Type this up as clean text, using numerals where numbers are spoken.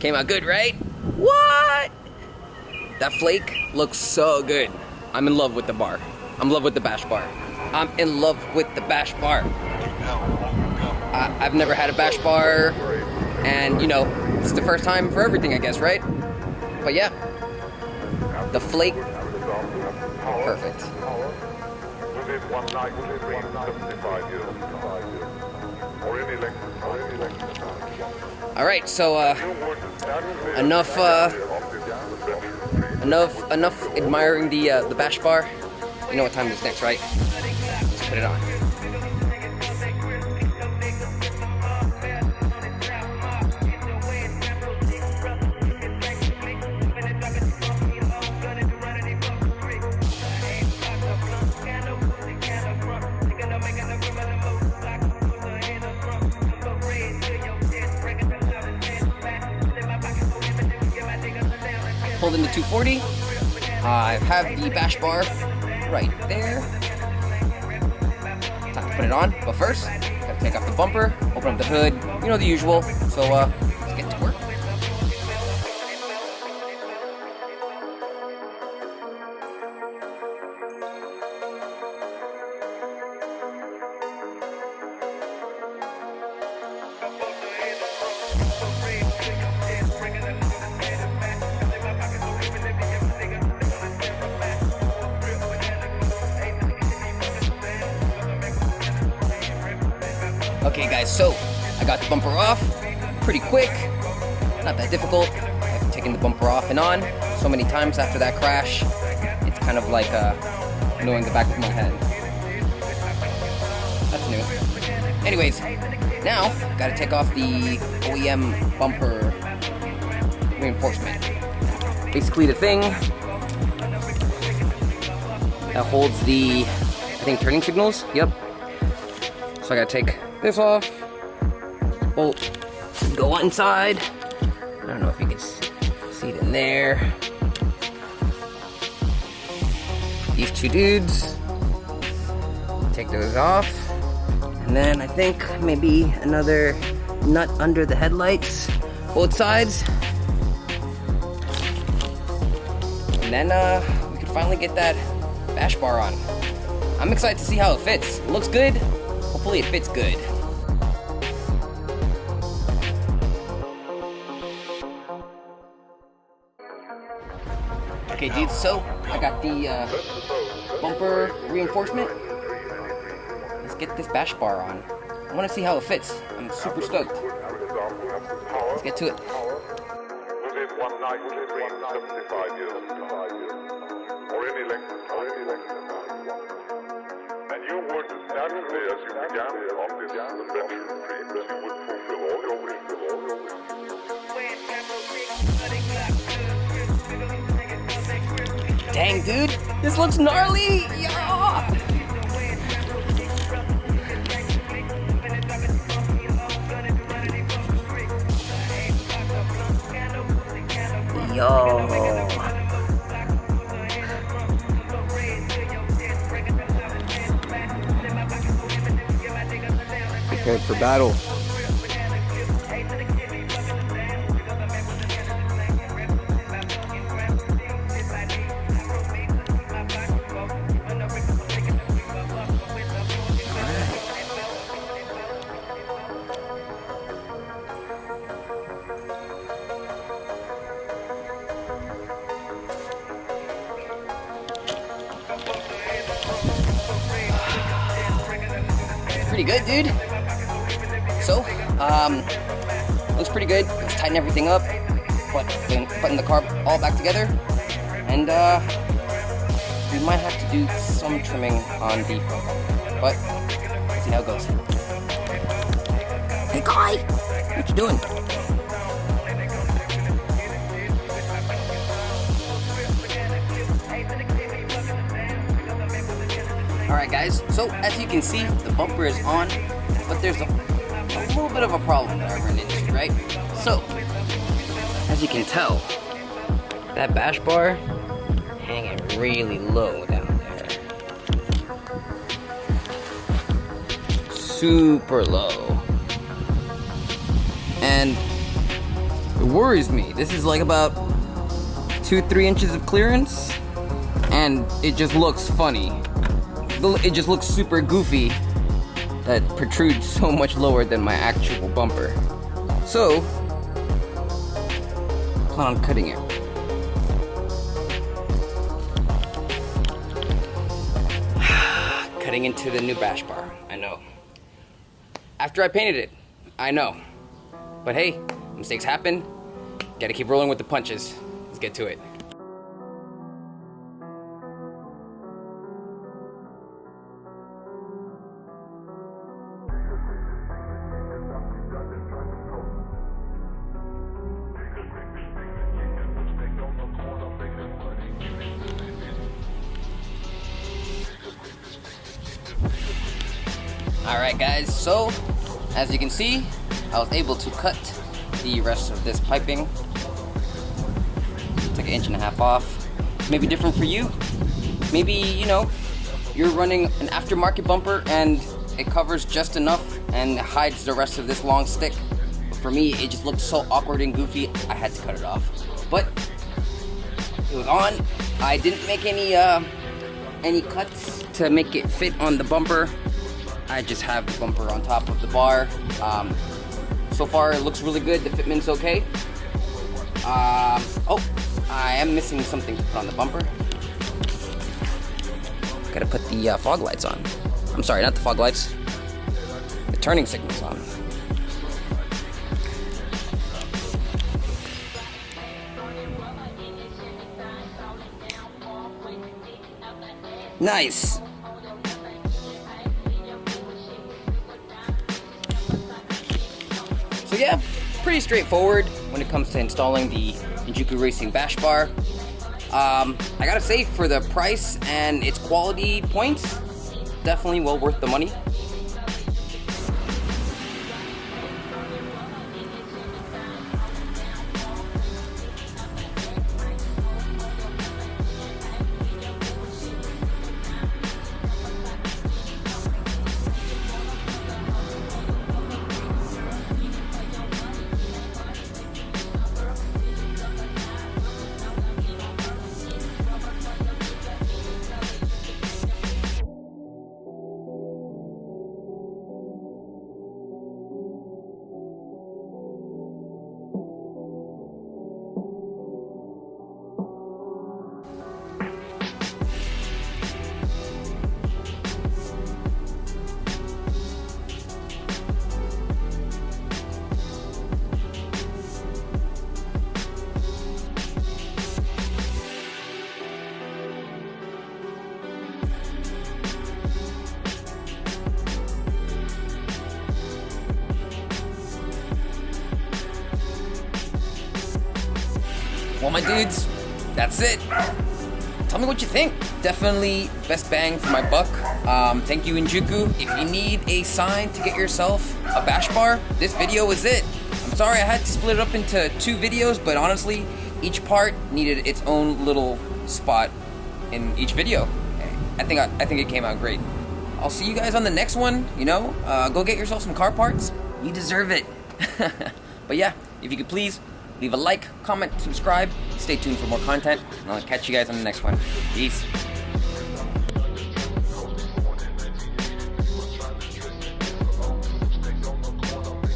Came out good, right? What? That flake looks so good. I'm in love with the bar. I'm in love with the bash bar. I'm in love with the bash bar. I've never had a bash bar, and you know, it's the first time for everything, I guess, right? But yeah, the flake, perfect. All right, so enough admiring the bash bar. You know what time it is next, right? Let's put it on. Pulled into 240. I have the bash bar right there. Time to put it on, but first, gotta take off the bumper, open up the hood, you know, the usual. So let's get to work. Okay guys, so I got the bumper off pretty quick, not that difficult. I've taken the bumper off and on so many times after that crash, it's kind of like knowing the back of my head. That's new. Anyways, now gotta take off the OEM bumper reinforcement. Basically the thing that holds the, I think, turning signals, yep. So I gotta take this off, bolt, go inside. I don't know if you can see it in there. These two dudes, take those off. And then I think maybe another nut under the headlights, both sides. And then we can finally get that bash bar on. I'm excited to see how it fits. It looks good. Hopefully it fits good. Okay dudes, so I got the bumper reinforcement. Let's get this bash bar on. I want to see how it fits. I'm super stoked. Let's get to it. Within one night, 75 years or any length of time. And you would, naturally, as you began on this adventure of dreams, you would fulfill all your wishes. Dang, dude, this looks gnarly! Yeah! Yo! Prepared for battle. Pretty good, dude. So, looks pretty good. Let's tighten everything up, putting the car all back together, and we might have to do some trimming on the front bumper, but let's see how it goes. Hey, guy, what you doing? Alright guys, so as you can see, the bumper is on, but there's a little bit of a problem that I run into, right? So, as you can tell, that bash bar hanging really low down there. Super low. And It worries me. This is like about 2-3 inches of clearance, and it just looks funny. It just looks super goofy that protrudes so much lower than my actual bumper. So, plan on cutting it. Cutting into the new bash bar, I know. After I painted it, I know. But hey, mistakes happen. Gotta keep rolling with the punches. Let's get to it. Alright guys, so as you can see, I was able to cut the rest of this piping. Took 1.5 inches off. Maybe different for you. Maybe, you know, you're running an aftermarket bumper and it covers just enough and hides the rest of this long stick. But for me, it just looked so awkward and goofy, I had to cut it off. But it was on. I didn't make any cuts to make it fit on the bumper. I just have the bumper on top of the bar. So far it looks really good, the fitment's okay. Oh, I am missing something to put on the bumper. Gotta put the fog lights on. I'm sorry, not the fog lights. The turning signal's on. Nice! So yeah, pretty straightforward when it comes to installing the ENJUKU Racing Bash Bar. I gotta say, for the price and its quality points, definitely well worth the money. Well, my dudes, that's it. Tell me what you think. Definitely best bang for my buck. Thank you, ENJUKU. If you need a sign to get yourself a bash bar, this video is it. I'm sorry I had to split it up into 2 videos, but honestly, each part needed its own little spot in each video. I think it came out great. I'll see you guys on the next one, you know? Go get yourself some car parts. You deserve it. But yeah, if you could please, leave a like, comment, subscribe, stay tuned for more content, and I'll catch you guys on the next one. Peace.